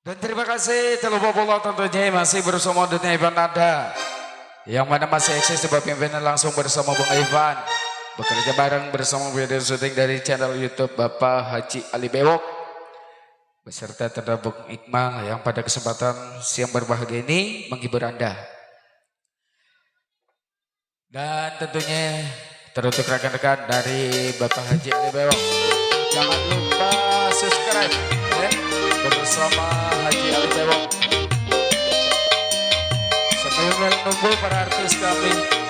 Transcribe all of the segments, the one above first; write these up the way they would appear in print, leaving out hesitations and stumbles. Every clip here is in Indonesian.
Dan terima kasih terlupa pula tentunya masih bersama Dunia Ivan Nada. Yang mana masih eksis sebuah pimpinan langsung bersama Bung Ivan. Bekerja bareng bersama video syuting dari channel YouTube Bapak Haji Ali Bewok. Beserta terhadap Bung Iqmal yang pada kesempatan siang berbahagia ini menghibur Anda. Dan tentunya teruntuk rekan-rekan dari Bapak Haji Ali Bewok. Jangan lupa subscribe ya, bersama Haji Ali Bewok. Sambil menunggu para artis kami.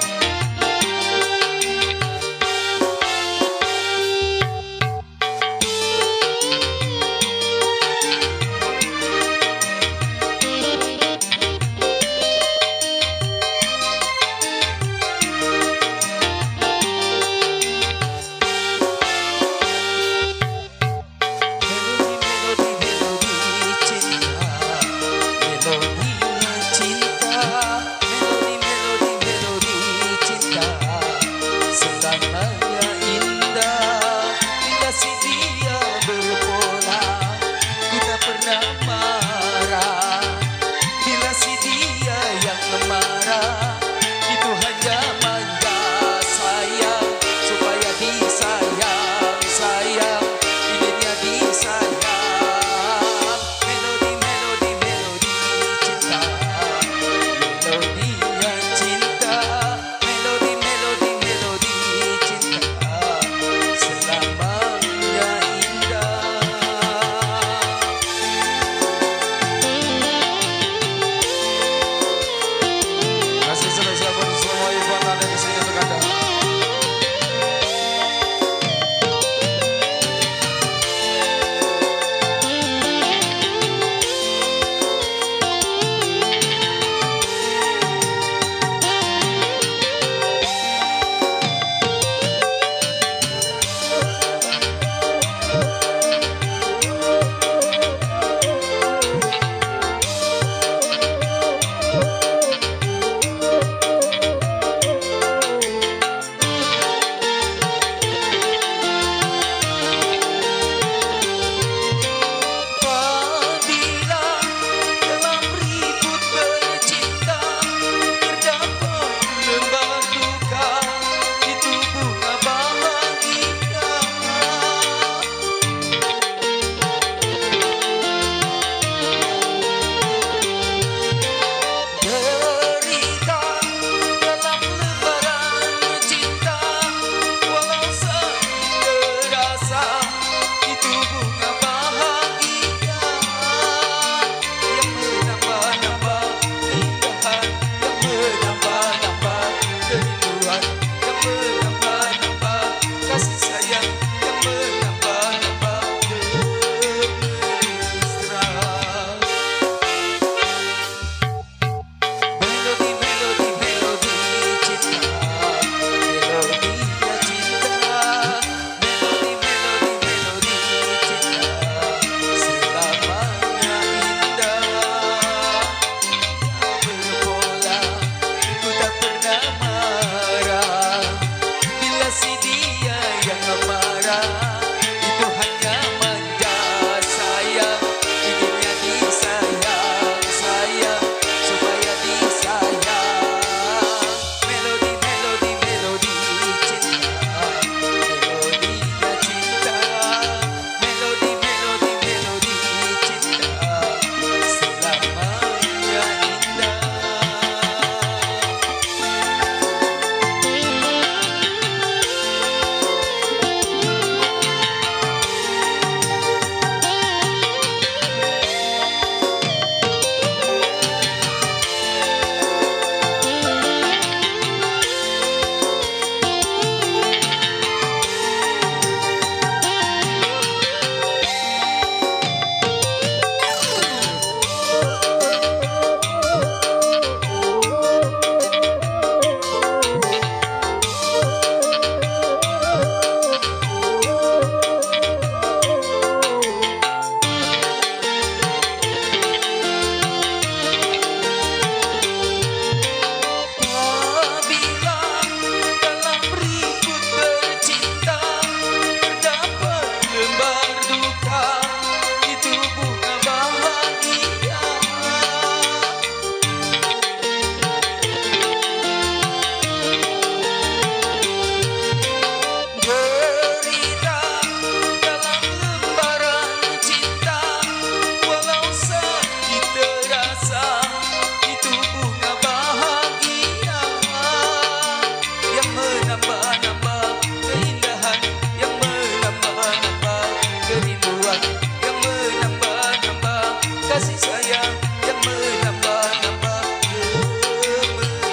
kasih sayang yang menambah-nambah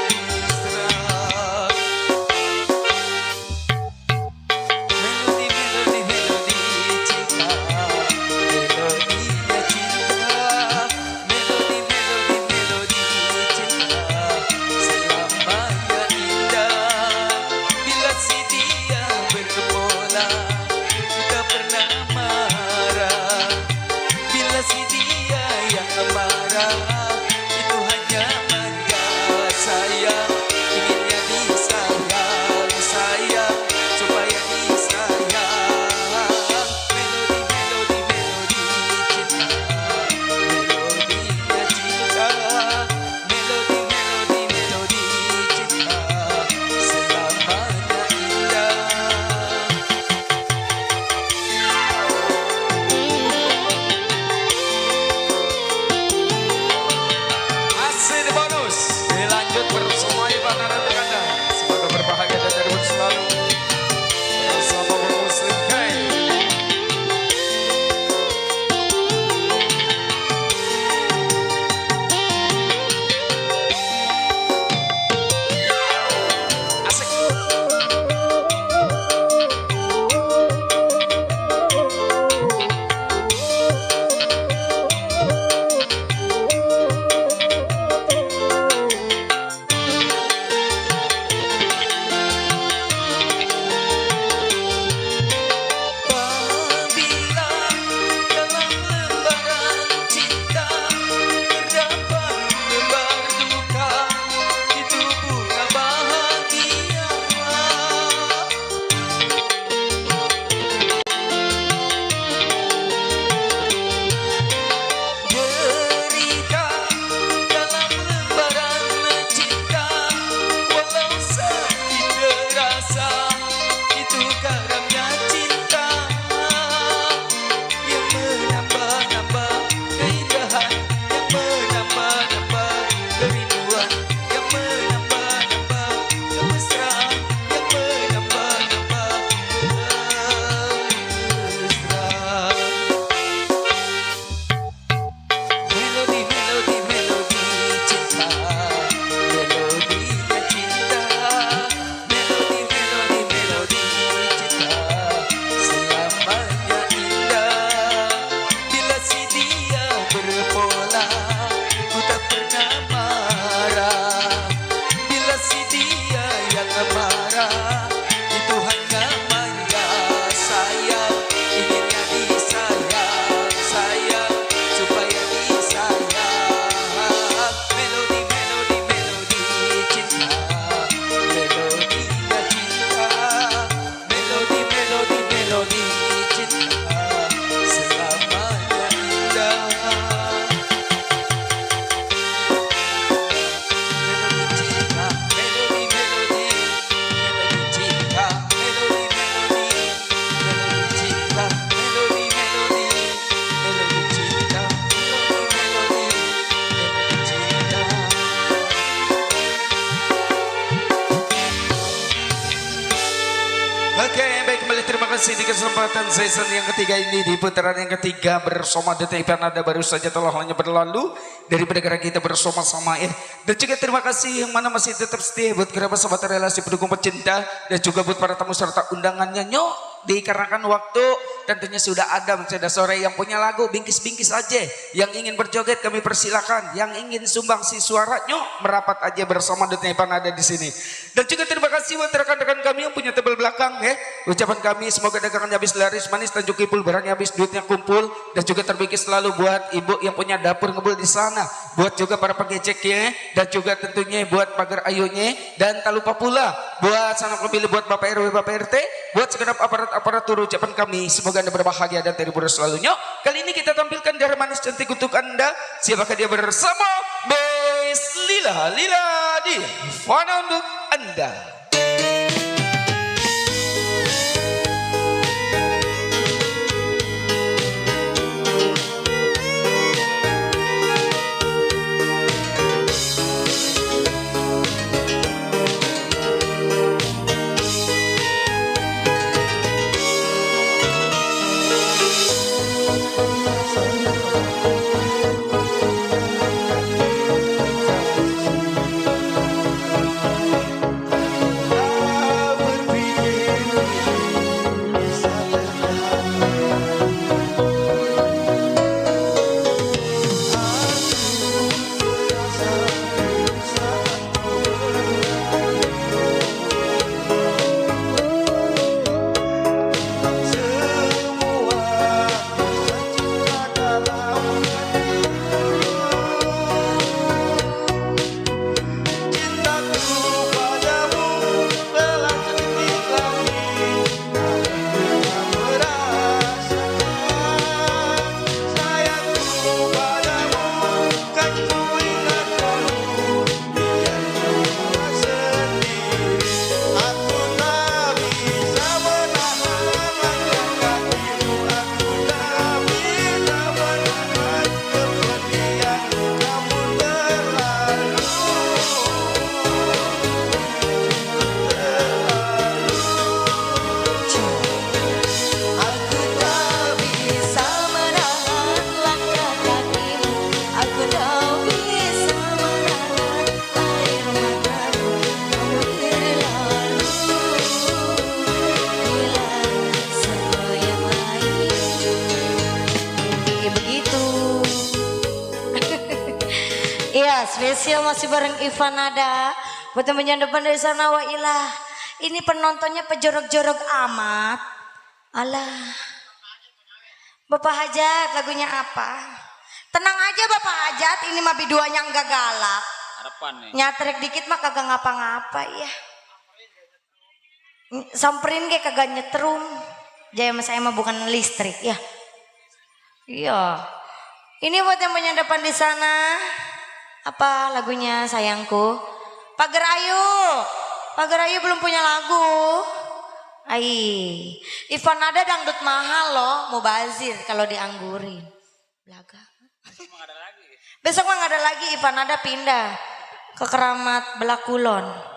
kemesraan. Melodi-melodi-melodi cinta, melodinya cinta. Melodi-melodi-melodi cinta, selamanya indah. Bila si dia berbola, tak pernah marah. Bila si dia yang marah, itu hanya manja. Sayang, inginnya disayang, sayang, supaya disayang. Melodi-melodi-melodi cinta, melodinya cinta. Melodi-melodi-melodi cinta, selamanya indah. Masih di bonus. Dilanjut bersama Ivan Narati Anda. Semoga berbahagia dan terhibur selalu. Bersama Bang Muslim Kai. Asik. Apabila dalam lembaran cinta terdapat lembar duka, itu bunga bahagia. Derita dalam lembaran cinta, walau sakit terasa, itu karamnya cinta yang menambah-nambah keindahan, yang menambah-nambah kerinduan, yang menambah-nambah kemesraan, yang menambah-nambah kemesraan. Melodi-melodi-melodi cinta, melodinya cinta. Melodi-melodi-melodi cinta, selamanya indah. Bila si dia berbola, ku tak pernah marah. Bila si dia yang marah, itu hanya manja. Sayang, inginnya disayang, sayang, supaya disayang. Melodi-melodi-melodi cinta, melodinya cinta. Melodi-melodi-melodi cinta, selamanya indah. Melodi cinta, melodi-melodi, melodi cinta, melodi-melodi, melodi cinta, melodi-melodi, melodi cinta, melodi-melodi, melodi cinta. Oke, baik, kembali terima kasih di kesempatan season yang ketiga ini, di putaran yang ketiga bersama Detik Nada baru saja telah hanya berlalu dari negara kita bersama-sama ya. Dan juga terima kasih yang mana masih tetap setia buat kerabat sahabat relasi pendukung pecinta, dan juga buat para tamu serta undangannya nyok. Dikarenakan waktu tentunya sudah ada Mercedes sore yang punya lagu bingkis-bingkis aja. Yang ingin berjoget kami persilakan, yang ingin sumbang si suaranya merapat aja bersama Detik Nada di sini. Dan juga terima kasih buat rekan-rekan kami yang punya tebel belakang ya. Ucapan kami semoga dagangannya habis laris manis, tanjung kipul barangnya habis, duitnya kumpul. Dan juga terbingkis selalu buat ibu yang punya dapur ngebul di sana, buat juga para pengeceknya, dan juga tentunya buat pagar ayunya. Dan tak lupa pula buat sanak lebih buat Bapak RW Bapak RT, buat segenap aparatur ucapan kami semoga Anda berbahagia dan terhibur selalunya. Kali ini kita tampilkan darah manis cantik untuk Anda. Siapakah dia bersama Bes Lila di Fana untuk Anda. Iya, spesial masih bareng Ivan Nada. Buat temen yang depan dari sana, wailah. Ini penontonnya pejorok-jorok amat. Alah. Bapak Hajat, lagunya apa? Tenang aja Bapak Hajat, ini mah biduanya enggak galak. Harapan nih. Nyatrek dikit mah kagak ngapa-ngapa ya. Samperin kayak kagak nyetrum. Jaya mas saya mah bukan listrik ya. Iya. Ini buat yang punya depan di sana. Apa lagunya sayangku? Pagar Ayu. Pagar Ayu belum punya lagu. Ai. Ivan Nada dangdut mahal loh, mubazir kalau dianggurin. Belaga. Besok mah nggak ada lagi, Ivan Nada pindah ke Keramat Belakulon.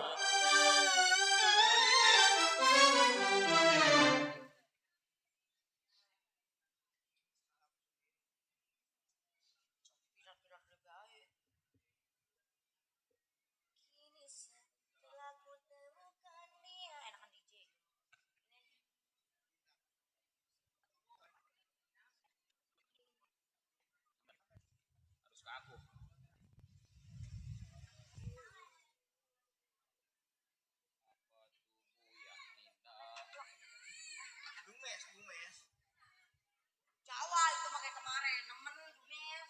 Jawa itu pakai kemarin, nemen Dumes.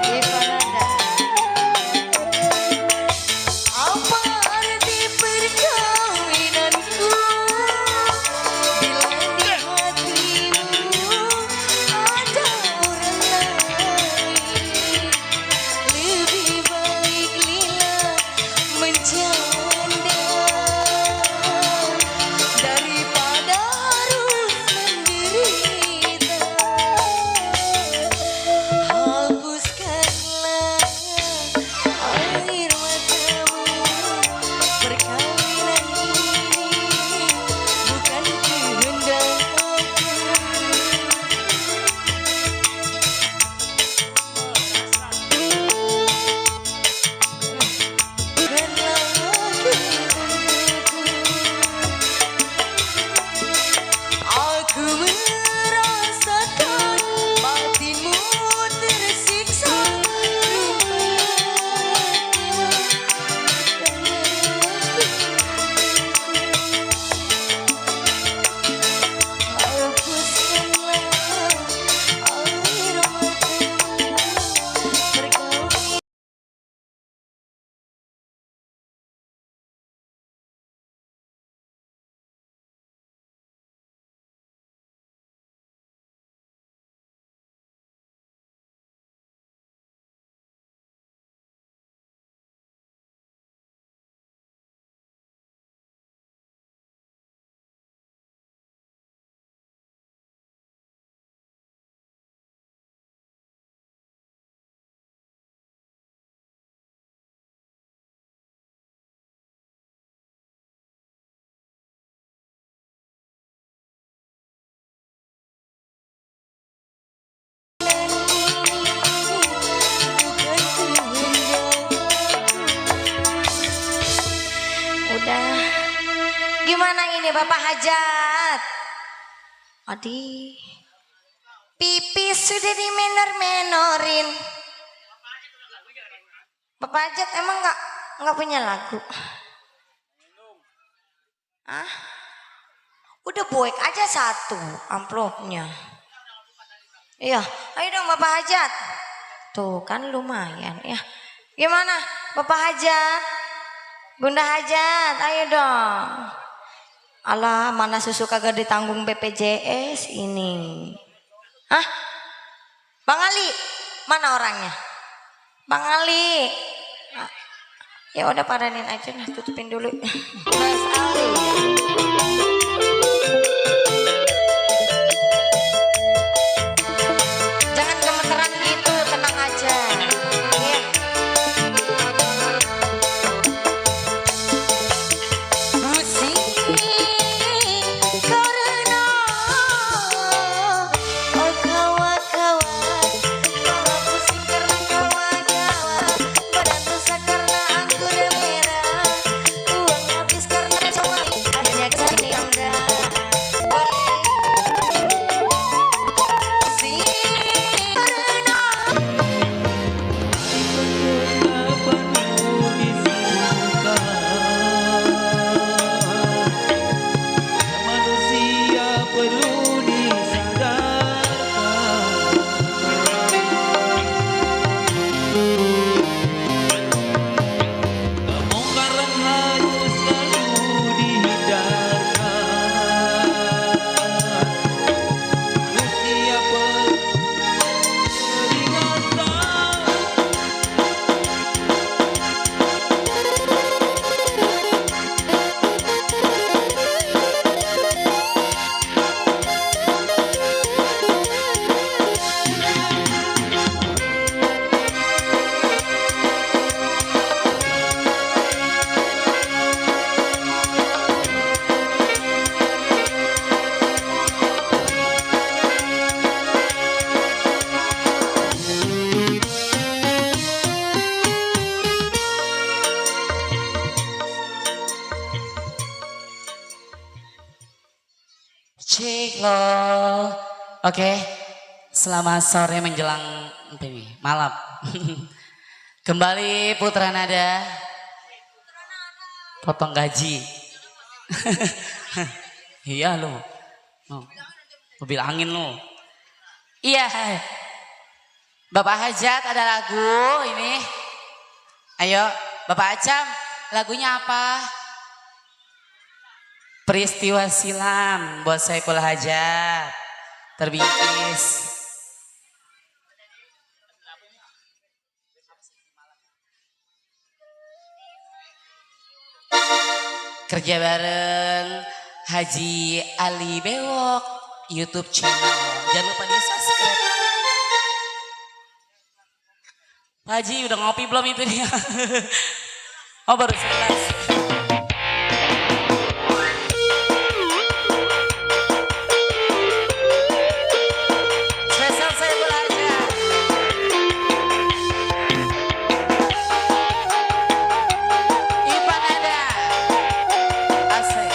Ivan Nada. Apa arti perkawinanku bila di hatimu ada orang lain? Lebih baik lila menjanda daripada harus menderita. Hapuskanlah air matamu, perkawinan ini bukan kehendak aku. Bukanlah aku merasakan batinmu tersiksa. Hapuskanlah air matamu, perkawinan. Udah. Gimana ini Bapak Hajat? Adi. Pipis sudah dimenor-menorin. Bapak Hajat emang nggak punya lagu? Ah? Udah buek aja satu amplopnya. Iya, ayo dong Bapak Hajat. Tuh kan lumayan ya. Gimana Bapak Hajat? Bunda Hajat, ayo dong. Alah, mana susu kagak ditanggung BPJS ini. Hah? Bang Ali, mana orangnya? Bang Ali. Ah, ya udah padanin aja lah, tutupin dulu. Mas Ali. Jangan gemeteran gitu, tenang aja. Iya. Musik karena oh kawan-kawan para musik Oke, selamat sore menjelang apa ini? Malam. Kembali Putra Nada. Potong gaji. Iya lu. Mobil angin lu. Iya. Bapak Hajat ada lagu ini. Ayo, Bapak Acam, lagunya apa? Peristiwa silam buat Saiful Hajat. Terbingkis. Kerja bareng Haji Ali Bewok YouTube channel. Jangan lupa di subscribe. Pak Haji udah ngopi belum itu dia? Oh baru 11. Spesial Saiful Hajat. Ipan ada. Asik.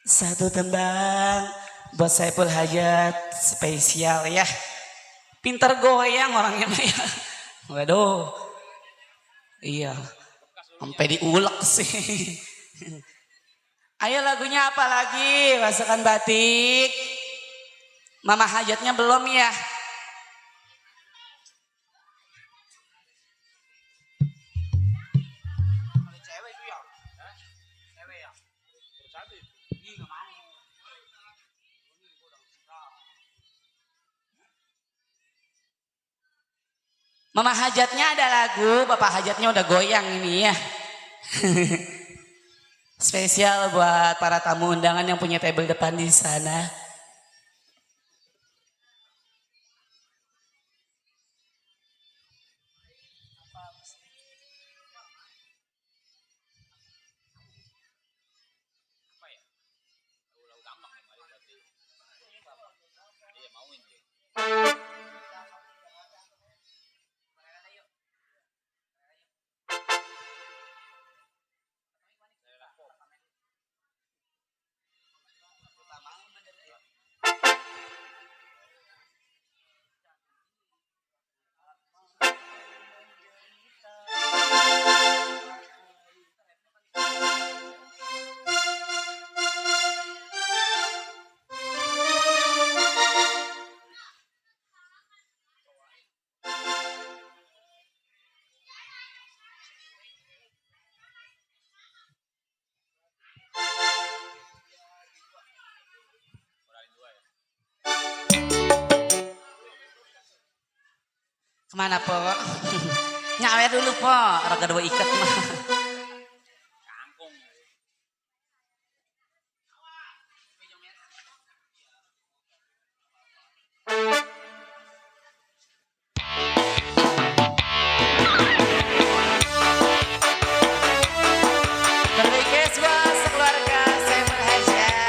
Satu tembang buat Saiful Hajat spesial ya. Pinter goyang orangnya mah ya. Waduh. Iya. Sampai diulek sih. Ayo lagunya apa lagi? Masakan batik. Mama Hajatnya belum ya? Mama Hajatnya ada lagu, Bapak Hajatnya udah goyang ini ya. Spesial buat para tamu undangan yang punya table depan di sana. Kemana po? Nyawer dulu po, raga dua ikat mah. Terrequest buat sekeluarga Saiful Hajat.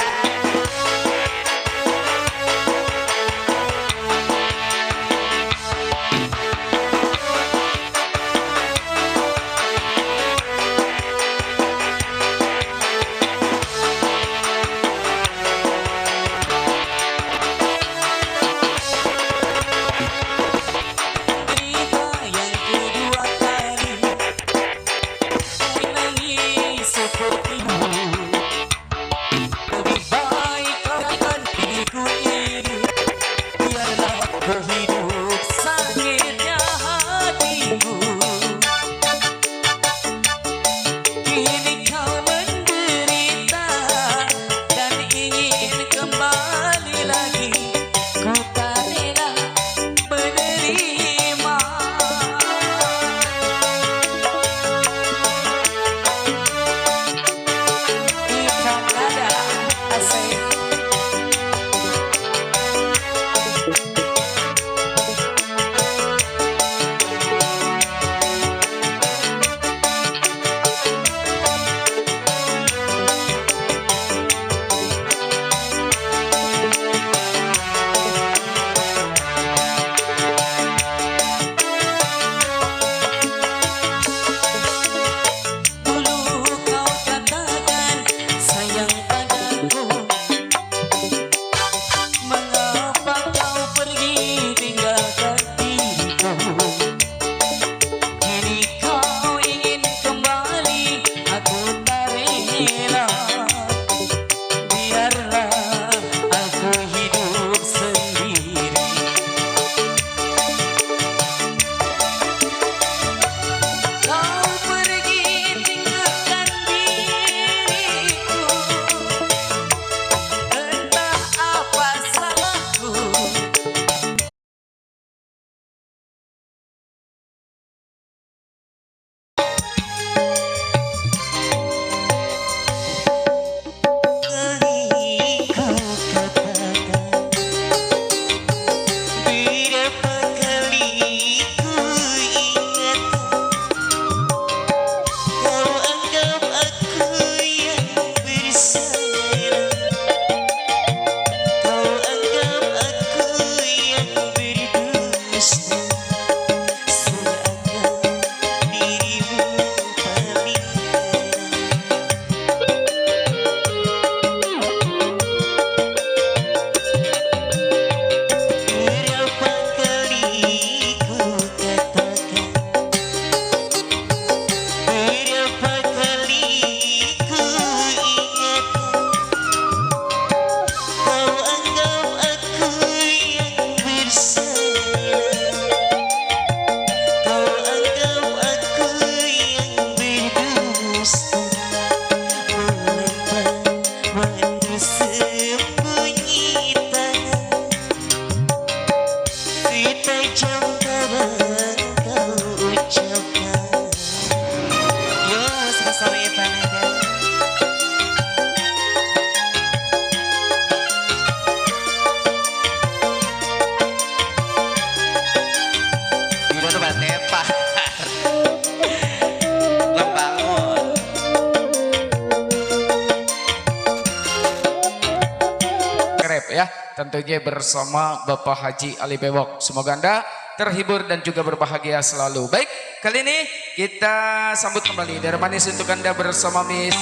tentunya bersama Bapak Haji Ali Bewok. Semoga Anda terhibur dan juga berbahagia selalu. Baik, kali ini kita sambut kembali dari manis untuk Anda bersama Miss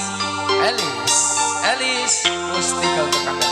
Elis. Elis Mustika untuk Anda.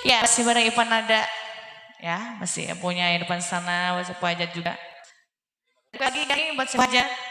Ya, masih bareng Ipan Nada. Ya, masih punya di depan sana buat siapa aja juga. Lagi buat siapa aja.